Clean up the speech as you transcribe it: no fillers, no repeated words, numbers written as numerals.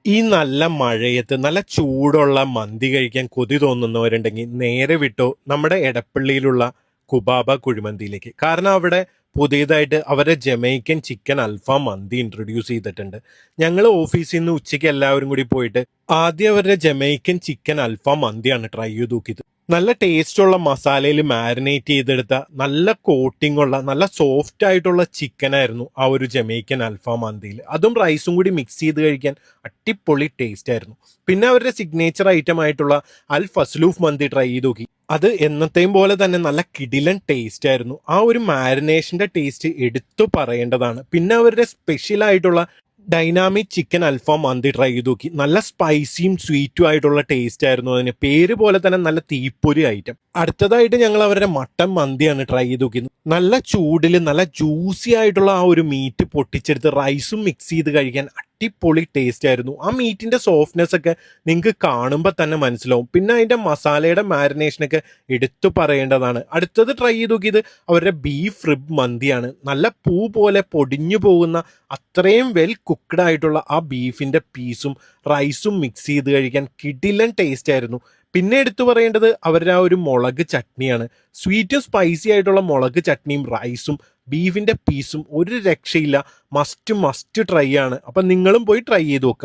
ഈ നല്ല മഴയത്ത് നല്ല ചൂടുള്ള മന്തി കഴിക്കാൻ കൊതി തോന്നുന്നവരുണ്ടെങ്കിൽ നേരെ വിട്ടോ നമ്മുടെ എടപ്പള്ളിയിലുള്ള കുബാബ കുഴിമന്തിയിലേക്ക്. കാരണം അവിടെ പുതിയതായിട്ട് അവരുടെ ജമൈക്കൻ ചിക്കൻ അൽഫാം മന്തി ഇൻട്രൊഡ്യൂസ് ചെയ്തിട്ടുണ്ട്. ഞങ്ങൾ ഓഫീസിൽ നിന്ന് ഉച്ചയ്ക്ക് എല്ലാവരും കൂടി പോയിട്ട് ആദ്യം അവരുടെ ജമൈക്കൻ ചിക്കൻ അൽഫാം മന്തിയാണ് ട്രൈ ചെയ്ത് നോക്കിയത്. നല്ല ടേസ്റ്റുള്ള മസാലയിൽ മാരിനേറ്റ് ചെയ്തെടുത്ത നല്ല കോട്ടിംഗ് ഉള്ള നല്ല സോഫ്റ്റ് ആയിട്ടുള്ള ചിക്കൻ ആയിരുന്നു ആ ഒരു ജമൈക്കൻ അൽഫാം മന്തിയിൽ. അതും റൈസും കൂടി മിക്സ് ചെയ്ത് കഴിക്കാൻ അടിപൊളി ടേസ്റ്റ് ആയിരുന്നു. പിന്നെ അവരുടെ സിഗ്നേച്ചർ ഐറ്റം ആയിട്ടുള്ള അൽ ഫസ്ലൂഫ് മന്തി ട്രൈ ചെയ്ത് നോക്കി. അത് എന്നത്തെയും പോലെ തന്നെ നല്ല കിടിലൻ ടേസ്റ്റ് ആയിരുന്നു. ആ ഒരു മാരിനേഷന്റെ ടേസ്റ്റ് എടുത്തു പറയേണ്ടതാണ്. പിന്നെ അവരുടെ സ്പെഷ്യൽ ആയിട്ടുള്ള ഡൈനാമിക് ചിക്കൻ അൽഫാം മന്തി ട്രൈ ചെയ്ത് നോക്കി. നല്ല സ്പൈസിയും സ്വീറ്റും ആയിട്ടുള്ള ടേസ്റ്റ് ആയിരുന്നു അതിന്. പേര് പോലെ തന്നെ നല്ല തീപ്പൊരി ഐറ്റം. അടുത്തതായിട്ട് ഞങ്ങൾ അവരുടെ മട്ടൻ മന്തിയാണ് ട്രൈ ചെയ്ത് നോക്കിയത്. നല്ല ചൂടിൽ നല്ല ജ്യൂസി ആയിട്ടുള്ള ആ ഒരു മീറ്റ് പൊട്ടിച്ചെടുത്ത് റൈസും മിക്സ് ചെയ്ത് കഴിക്കാൻ അടിപൊളി ടേസ്റ്റ് ആയിരുന്നു. ആ മീറ്റിന്റെ സോഫ്റ്റ്നെസ് ഒക്കെ നിങ്ങൾക്ക് കാണുമ്പോൾ തന്നെ മനസ്സിലാവും. പിന്നെ അതിന്റെ മസാലയുടെ മാരിനേഷനൊക്കെ എടുത്തു പറയേണ്ടതാണ്. അടുത്തത് ട്രൈ ചെയ്ത് നോക്കിയത് അവരുടെ ബീഫ് റിബ് മന്തിയാണ്. നല്ല പൂ പോലെ പൊടിഞ്ഞു പോകുന്ന അത്രയും വെൽ കുക്ക്ഡ് ആയിട്ടുള്ള ആ ബീഫിന്റെ പീസും റൈസും മിക്സ് ചെയ്ത് കഴിക്കാൻ കിടിലൻ ടേസ്റ്റ് ആയിരുന്നു. പിന്നെ എടുത്തു പറയേണ്ടത് അവരുടെ ആ ഒരു മുളക് ചട്നിയാണ്. സ്വീറ്റും സ്പൈസി ആയിട്ടുള്ള മുളക് ചട്നിയും റൈസും ബീഫിന്റെ പീസും ഒരു രക്ഷയില്ല. മസ്റ്റ് ട്രൈ ആണ്. അപ്പം നിങ്ങളും പോയി ട്രൈ ചെയ്ത് നോക്കുക.